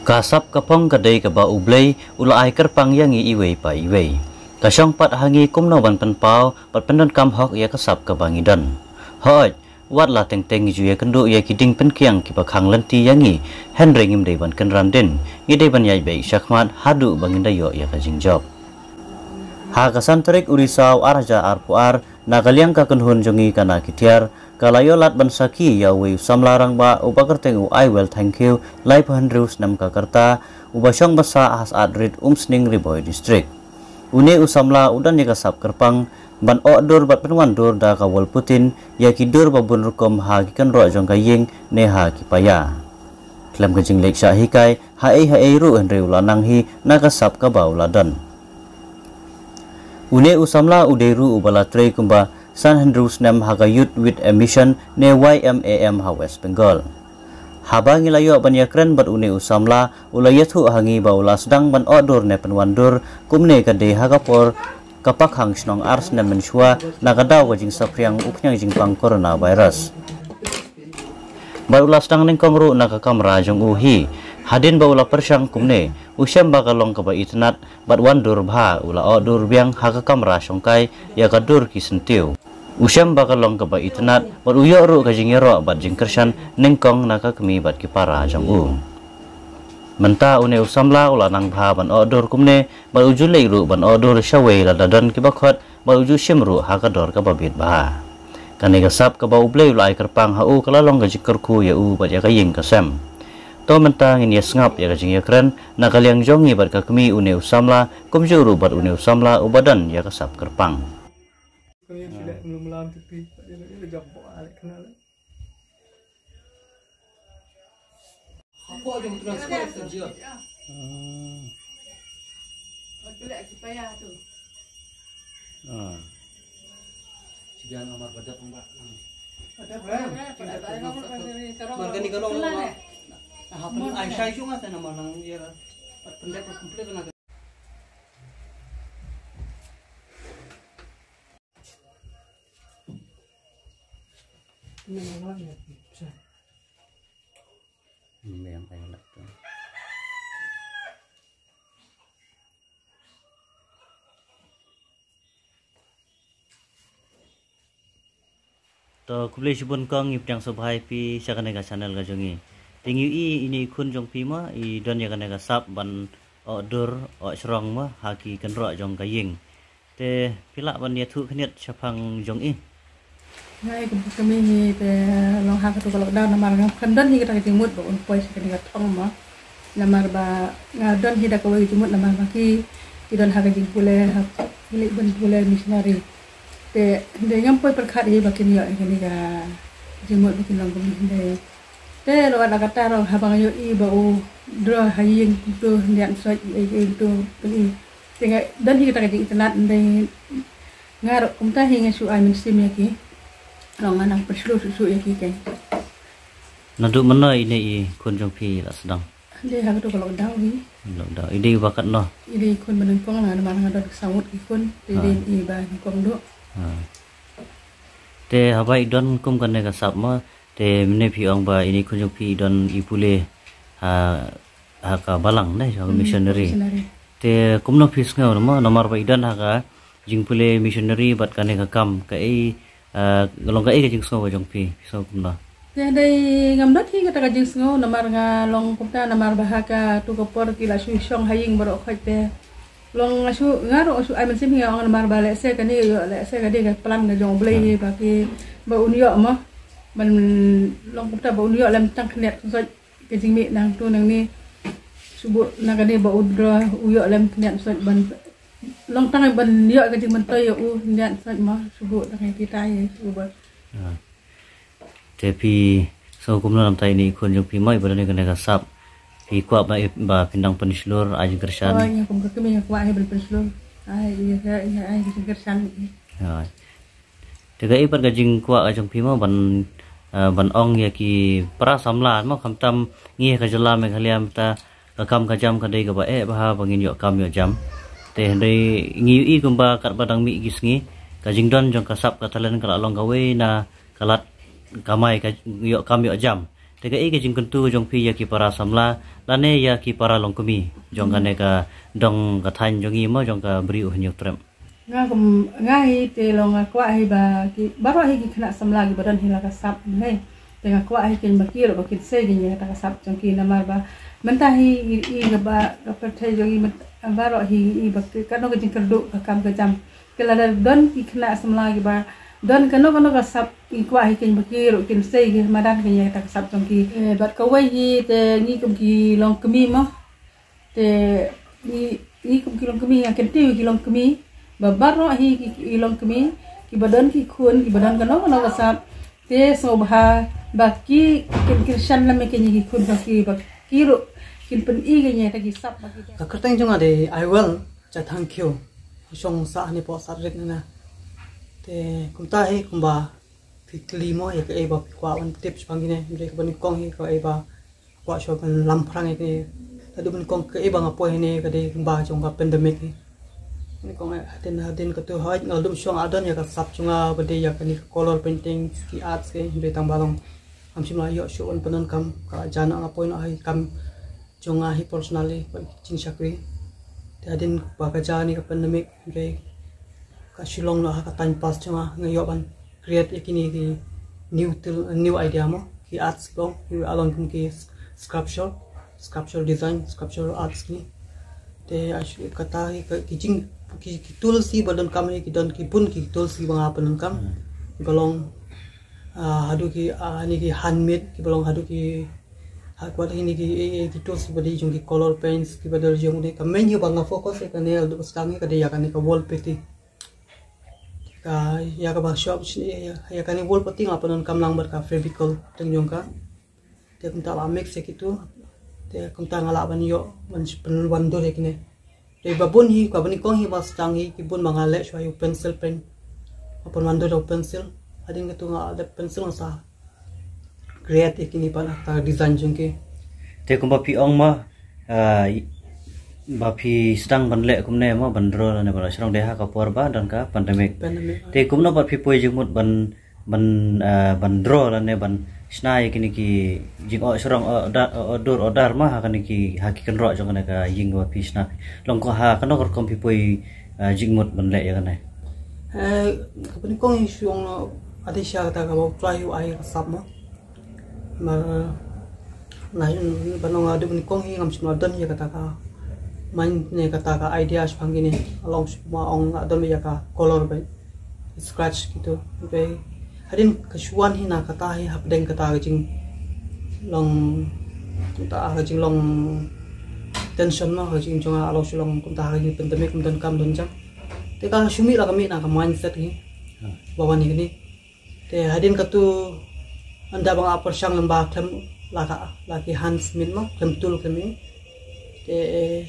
Kasap kapong kadai ka ba ublay ula ay kerpang yangi iway pa iway. Kasyong pat hangi kumnawan penpau pat pendon kam hok ya kasap ka bangidan. Hoj, wat la teng teng ju ya kendu ya kiding penkiang ki pakhang lenti yangi Henry ngim dei ban kenran den. Ngi dei ban yai bai syakmat hadu banginda yo ya ka jingjob. Ha kasantrik urisau arja arpuar nagaliang ka kenhun jongi kana kitiar kalayo lat bansaki ya we samlarang ba upakerteng I will thank you live handrus nam kakarta ubasong basa has adrit umsning riboy district une usamla udan ya kasap kerpang ban odur bat penwandur da kawal putin ya kidur babun rukom ha kikan ro jong kaying ne ha kipaya klam kajing lek sya hikai hae ru henry ulanang hi nakasap ka bauladan une usamla uderu ubalatre kumba San Hendrus nam haga youth with a mission ne YMAM ha West Bengal. Habang ilayo banyakren bat une usamla ulayathu hangi baula sedang ban odor ne penwandur kumne kade hagapor kapak hang snong ars ne mensua nagadaw wajing sapriang uknyang jingpang coronavirus. Baula sedang ning kongru nakakamra jong uhi hadin baula persyang kumne usyam bakalong kaba itnat bat wandur bha ula odur biang hagakamra syongkai ya kadur kisentiu. Usyam bakalong kaba itnat bat uyo ru kajingero bat jingkersan nengkong naka kemi bat kipara jong u. Menta une usamla ula nang bha ban odur kumne bat ujulei ru ban odur syawei ladadan kibakot bat uju syemru hakador kaba bit bha. Kane kasap kaba ublei ula ai kerpang hau kalalong kajikerku ya u bat ya kaying kasem. To mentang ini sengap ya kajing ya keren nakaliang jongi bat kakemi une usamla kumjuru bat une usamla ubadan ya kasap kerpang. Apa yang transfer kerja? Pelak supaya tu. Jangan amar pada pembak. Ada berapa? Marga ni kalau hapun Aisyah itu nggak sana malang dia pendek komplit nak. Yang kayak gitu. To kublai sibun kong ip yang sobhai pi sakanega channel ga jongi. Tingi ini kun jong pi ma i don ya kanega sap ban odur o srong ma haki kenro jong kaying. Te pila ban ya thu khniat chapang jong i. Ngai kami ni te long ha tu kalau dah namar kandan hi kita timut ba un poi sekali ka thong ma namar ba ngadon hi da kawai timut namar ba ki don ha ka jing pule ha milik ban pule missionary te de ngam poi perkhat hi ba kin yo ni ka jimut bikin long kami de te lo ada kata ro habang yo i ba u dro haying tu nian so i tu kali tinga dan hi kita ka jing internet de ngarok kumta hi ngesu ai min sim ya ki long anang perlu susu ya kike. Naduk mana ini i kun jong pi la sedang. Dia harus tu kalau dah ni. Dah ide bakat no. Ide kun menengkong lah mana ada samut ikun. Ide iba ikong do. Te habai don kum kan nega sap ma te mene pi ong ba ini kun jong pi don ipule ha ka balang dai so missionary. Te kum no pi ngau ma nomor ba idan ha ka jingpule missionary bat kan nega kam ka ai galong ka jing so jong pi so kumna ya dai ngam dot hi kata jing so namar nga long kumta namar bahaka tu kopor kila su song haying baro khate long asu ngaro asu ai man sim nga namar bale se kani yo le se kadi ka plan ga jong blai ba ki ba unyo ma man long kumta ba unyo lam tang knet so ke jing mi nang tu nang ni subu na kadi ba udra uyo lam knet so ban long tangai ban yo ka jing mentoy u nian sa ma subu tangai kita ye subu tapi so kumna lam tai ni kun jong pi mai badan ni kana sap pi kwa ba pindang penslur ajing kersan oh ya kum ka mi kwa ai bel penslur ai ya ai kersan ha tega i par gajing kwa jong pi ma ban ong ya ki pra samla ma khamtam ngi ka jala me khaliam ta kam ka jam ka dei ka ba ba bangin yo kam yo jam te hendai ngi i kumba kat badang mi gisngi kajing don jong kasap katalan kala long gawe na kalat kamai ka yo kam yo jam tega ege jing kentu jong pi ya ki para samla lane ya ki para longkumi jong kane ka dong ka than jong i mo jong ka bri u nyuk trem nga hi te long kwa hi ba ki baro hi ki khna samla ki badan hi la ka sap ne te nga kwa hi kin bakir ba kin se gi ta ka sap jong ki namar ba menta hi i ga ba ka perthai jong i baro hi i ba ka no ka jing kerdu ka kam ka jam kala don ki khna samla ki ba don kano ka sap i kwa hi kin bakir kin se gi madan ki ta ka sap jong ki bat ka wai hi te ni kum ki long kemi mo te ni kum ki long kemi yang ken ti ki long kemi babaro hi ki long kemi ki badan ki khun ki badan kano ka sap te so ba ki kin shan la me ken ki khun ba ki ro kin pen i ge nya ta ki sap ba ki ka kerteng jong ade I will cha thank you song sa ni po sa ret na te kumta he kumba fikli mo e ke ba kwa wan tips pangine mre ka ban kong he ko e ba kwa sho kan lam phrang e ke tadu ban kong ke e ba ngapo he ne ka de kumba jong ka pandemic ni kong hadin ka tu haj ngal dum shong adon ya ka sap chunga bade ya ka ni color painting ki arts ke mre tang balong am simla yo sho on panon kam ka jana ngapo no hai kam chunga hi personally ching sakri te hadin ba ka jani ka pandemic mre ka shilong no ka time pass chunga ngayo ban create ikini ki new idea mo ki arts long ki along kum ki sculpture design sculpture arts ni te ashi kata ki jing ki tulsi badon kam ki don ki pun ki tulsi bang apa nun kam balong hadu ki ani ki handmade ki balong hadu ki hakwa ini ki tulsi badi jung ki color paints ki badal jung de kamen yo bang focus e kanel do stangi ka de ya kan ka wall peti ka ya ka ba shop ya kan wall peti apa nun kam lang ber ka fabrical teng jung ka te kum ta la mix e kitu te kum ta ngala ban yo man pen wan do kine te babun hi ka bani kong hi ba stang hi ki bun mangale shwa yu pencil pen apon wan do pencil adin ka tu nga ada pencil sa create kini pa ta design jung ke te kumba pi ong ma ba phi stang ban le kum ne ma ban ro ne ba srong de ha ka por ba dan ka pandemic te kum no ba phi poi jingmut ban ro la ne ban snai kini ki jing o srong dor odar ma ha kani ki ha ki kan ro jong ne ka jing ba phi sna long ko ha kan ko kom phi poi jingmut ban le ya kan ne ka bani kong hi shong no ade sha ta ka ba try yu ai ka sap ma ma na banong adu bani kong hi ngam sma don ya kata ka main ne kata ka ideas pangini along semua ong adon ya ka color by scratch gitu be hadin kesuan hina kata hi hapdeng kata jing long ta jing long tension no jing jonga along sulong kunta hi pandemic kun kam don jam te ka sumi la kami na ka mindset hi bawan ni te hadin katu anda bang apor sang lembah klem laki Hans min ma klem tul kami te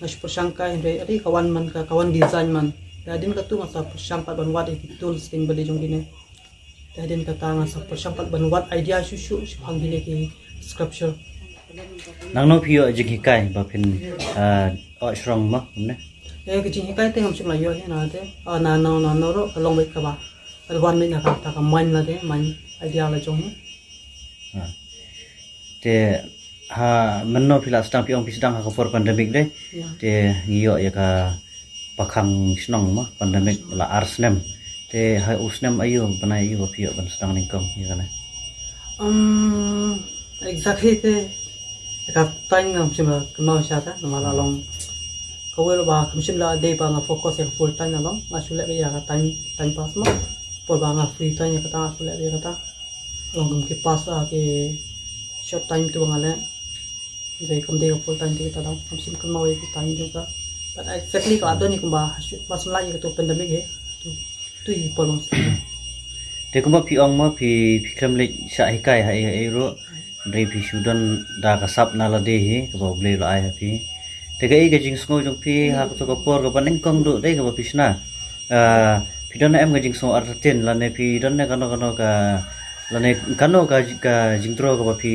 ngas persangka inde adi kawan man ka kawan design man dadin ka tu ngasa persangpat ban wat ki tools ting bade jong dine dadin ka ta ngasa persangpat ban wat idea susu hang dine ki sculpture nang no phi jing hikai ba phin o srong ma ne ki jing hikai te ngam sum la yo he na te na no ro long bai ka ba wan min na ka ta ka man la de man idea la jong te ha menno pila stang pi ong pi sedang ha for pandemic de te ngiyo ya ka pakhang snong ma pandemic la arsnem te ha usnem ayu banai ayu pi ban sedang ningkong ya kana exactly te ka tan ngam sim la kemau sha ta ma la long ko wel ba kum sim la de ba nga focus ya full time na long ma sule ya ka time pass ma por ba nga free time ya ka ta sule ya ka ta long kum ki pass ke short time tu ngale jadi kum dia full time kita tahu kum sim kum mau ikut time juga but exactly kalau ada ni kum bah pas lagi ke tu pandemic he tu i polong te kum pi ong ma pi krem le sa hikai ha e ro dei pi sudan da ka sap na la de he ko ba ble la ai ha pi te ga i ga jing sngo jong pi ha ko ko por ko ban kong do dei ko ba pi sna pi don em ga jing so arten la ne pi don ne kano ka lane kano ka jing tro ka pi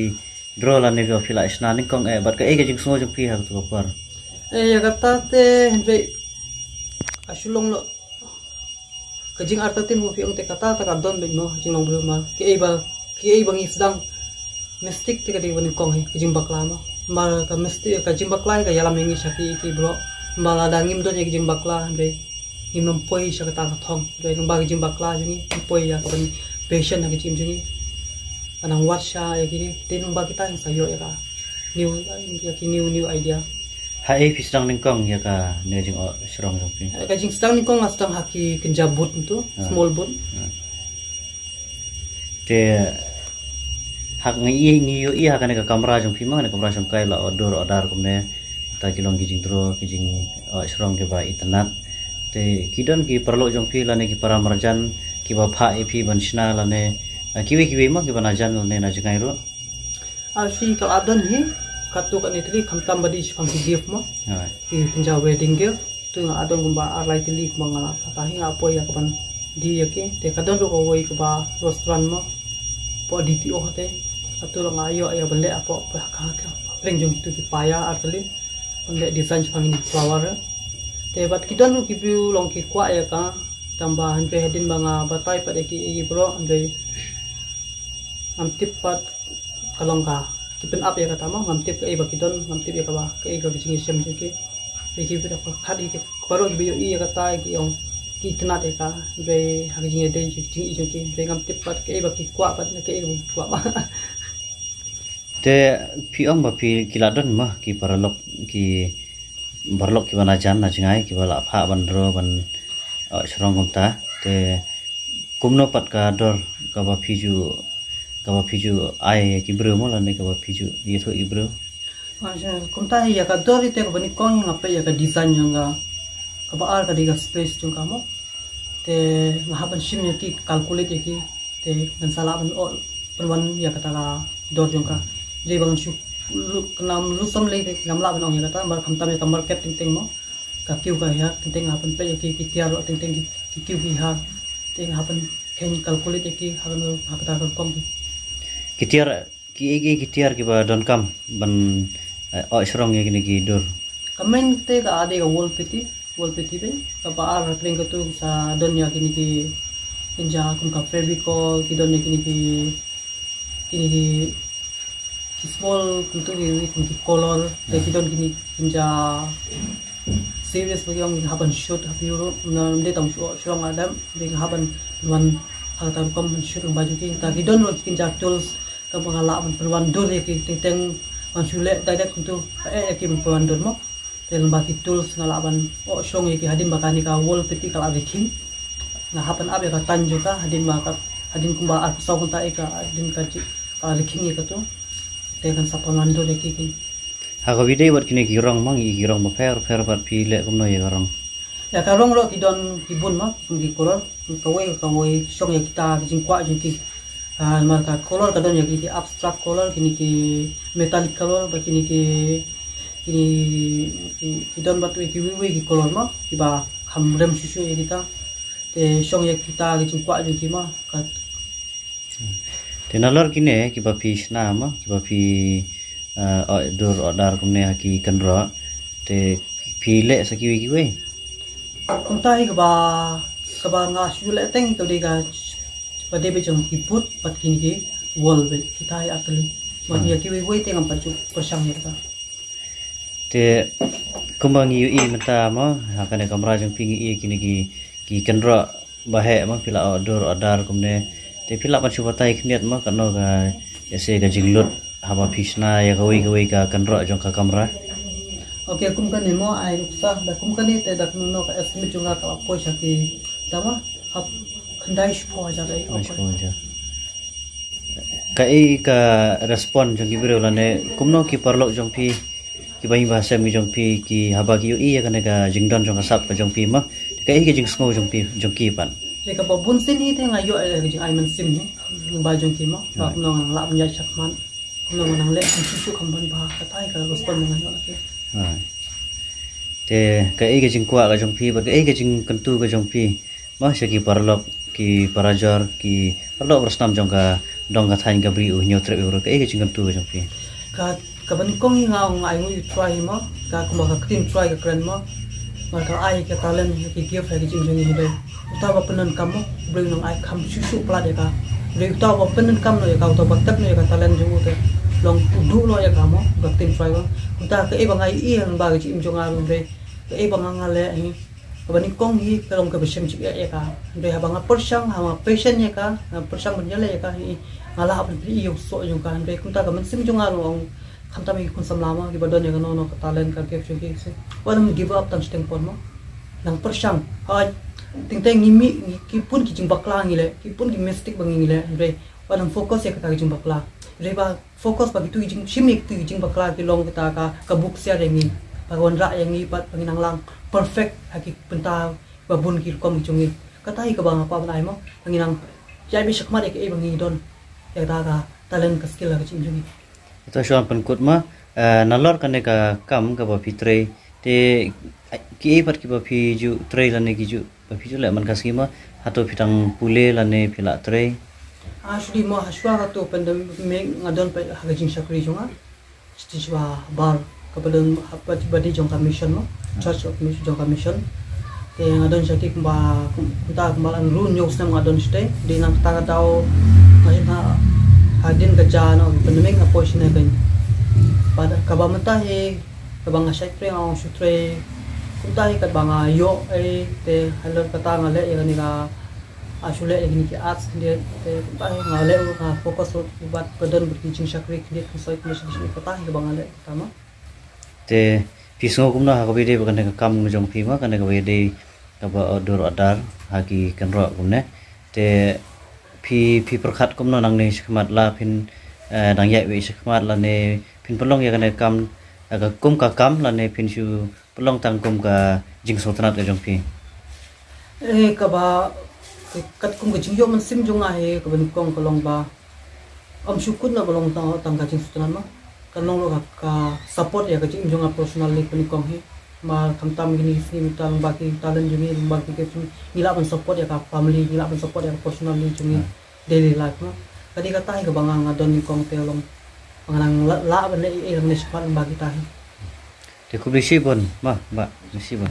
draw la ne fi la sna ning kong e bat ka e ga jing so jong pi ha to par ya kata te henry asulong lo ka jing artatin mo fi ong te kata ta ka don be mo jing long bru ma ki e bang isdang mistik tiga di bani kong he kijing bakla mo mal ka mistik ka jing bakla ka yalam yengi shaki ki bro mal ada ngim don ye kijing bakla be ngim nom poi shaka ta thong be nong ba kijing bakla jungi poi ya ka bani patient na kijing jungi anang warsha ya kini tin ba kita yang sayo ya ka new idea hai pisang ningkong ya ka ne jing serong jong pi ka jing stang ni kong astang haki kenjabut itu small boat te hak ngi yo iya kan ka kamera jong pi ma ne kamera jong kai la order kumne ta kilong kijing tro kijing serong ke ba internet te kidon ki perlu jong pi la ne ki para marjan ki ba pha e pi ban sna la ne kiwi ma ki ba na jan ne na jangai ro si kalau adon hi katu kan itli kamtam badi shang gift mo ki pinja wedding gift tu nga adon gumba arlai tili kumangala tahi nga apo ya kapan di yake te kadon ro woi ka ba restaurant mo po di ti ohote katu lo nga ayo ya bele apo pa ka pring jong itu ki paya artli onde design shang ni flower te bat kidon ro ki biu long ki kwa ya ka tambahan pe hedin banga batai pa de ki bro ande am tip pat kalong ka keep up ya kata mau ngamtip ke iba kidon ngamtip ya kaba ke iga kicing isem jeki beki bida khadi ke baro biyo iya kata ki ong ki tnat ya ka be haging ede kicing jeki be ngamtip pat ke iba ki kwa pat ke iga kwa ba te pi ong ba pi kiladon mah ki paralok ki barlok ki bana jan na jingai ki bala pha ban ro ban serong komta te kumno pat ka dor ka ba piju ai ki bro mo la ne ka ba piju ye tho i bro kumta ya ka dor ite ko bani kong ngape ya ka design nga ka ba ar ka diga space chung ka mo te mahaban shim ya ki calculate ya ki te ngan sala ban o perwan ya kata ka dor chung ka je bang shu kenam lu som le ngam la ban ong ya kata bar kamtam ya ka market ting ting mo ka kiu ka ya ting ting hapan pe ya ki tiar lo ting ting ki kiu ki ha ting hapan ken calculate ya ki hakan hakata ka kom kitiar ki ba don kam ban serong ye ki dor kamen te ka ade ka wall piti be ka ba ar kling ka tu sa don ya kini ki inja kum ka fevicol ki don ya kini ki small kum tu ki color te ki don kini inja serious bagi orang haban shoot habi euro na de tong serong adam be haban wan hata kom shoot baju ki ta ki don lo ki inja tools ka pengalaman perwan dur ya ki ting man sule dadak untuk ki perwan dur mo tel baki tools ngalaban song ya ki hadin bakani ka wall piti kala reking na hapan abe ka tanjo ka hadin kumba ar saw kunta ka hadin ka reking ya ka tu te kan sa perwan dur ya ki ha ko video wat kini ki rong mang i ki rong ba fer bat pi le kum no ye rong ya ka rong ro ki don ki bun ma ki kolor ka wei song ya kita ki jingkwa ki marka color kadon ya ki abstract color kini ki metallic color ba kini don batu ki wiwi ki color ma ki ba khamrem susu ya kita te song ya kita ki jingkwa ki ma ka te nalor kine ki ba pi sna ma ki ba pi dor order kumne ki kanro te pi le sa ki we kumta hi ka ba nga su le teng ka de ka pada bejong hiput pat kini ki wall be kita ya atli man ya ki we tengam pacu persang ya kita te kumbang yu i mata ma hakane kamera jong pingi i kini ki kanro bahe ma pila dor order kumne te pila pa chu batai khniat ma kano ga ese ga jinglut haba pisna ya gawi ka kanro jong ka kamera okay kum kan mo ai ruksa da kum kan te da kuno ka estimate junga ka ko shaki tama hab khandai shpo aja dai ka respond jong ki biro lane kumno ki parlok jong pi ki bai bahasa mi jong pi ki haba ki ui ya kana ka jingdon jong sap ka jong pi ma ka ki jing sngo jong pi jong ki pan le ka babun sin hi te ngayo jing ai man sim ni ba jong ki ma ba no la mya chakman no nang le su khamban ba ka tai ka respond ngayo ke te ka jing kwa ka jong pi ba ka jing kantu ka jong pi ma sha ki parlok ki parajar ki parlok rastam jong ka dong ka thain ka bri u nyo tre euro ka jing kantu ka jong pi ka ban kong hi ngau ngai ngu try ma ka kuma ka clean try ka kran ma maka ai ke talent ki give lagi jing jing ni utawa penan kamu bring nang ai kam susu pala de ka de utawa penan kam no ya ka utawa tak no ya ka talent jung te long udu no ya kamu baktin fry ko uta ke ibang ai i ang ba jing jong ang de ke ibang ngale ni kabani kong hi kalong ka besem chik ya ka de habang persang hama patient ya ka persang benjala ya ka hi ngala apa pri yo so jung ka de kunta ka men sim jong ang kam tami kun samlama ki badon ya no ka talent ka ke chung ki se wadam give up tan stem pon mo nang persang ha ting teng ngimi ki pun ki jing bakla ngile ki pun ki mystic bang ngile de wadam fokus ya ka jing bakla de ba fokus bagi tu jing shimik tu jing bakla ki long kita ka book sia rengi pagwan ra yang ngi pat panginang lang perfect haki penta babun ki kom chungi katai ka bang apa banai mo panginang jai bi sakma de ke bangi don ya ta talent ka skill ka ching chungi ito siya pankut ma nalor kane ka kam ka ba fitre te ki pat ki ba fi ju tre lane ki ju ba fi ju le man ka skima hato fitang pule lane phila tre actually mo haswa ka to pandem me ngadon pa hagajing sakri jonga stishwa bar kapalan hapat badi jong commission mo church of mission jong commission te ngadon sa ki kumba kunta malang run news na ngadon stay di nang tanga daw ngayon ha hadin ka jano pandeming na portion na gan pada kabamatahe kabang syaitre ang sutre kuntahi kat banga yo te halon kata ngale yani ka asule yani ki arts dia te kuntahi ngale ka fokus buat badan berkicing syakri dia kusai kumasi katahi kabang ngale tama te pisngo kumna ha kabide bakan ka kam ngojong pima kan ka bede ka ba odor adar hagi kan ro kumne te pi perkhat kumno nang ne skmat la pin dang ye we skmat la ne pin pelong ya kan kam ka kum ka kam la ne pin su pelong tang kum ka jing sotnat ka jong pi ka ba kat kum ka jing yo man sim jong he ka ban kong kolong ba am syukun na balong tang ka jing sotnat ma kalong lo ka support ya ka jing jong personally pin kong he ma kamtam gini sini tal baki talent jumi baki ke nila ban support ya ka family nila ban support ya personally jumi daily life no kadi kata ka bangang adon ni kong telong panganang la ban le ilang ni sepan bagi tahi te ku bisi bon ma ba bisi bon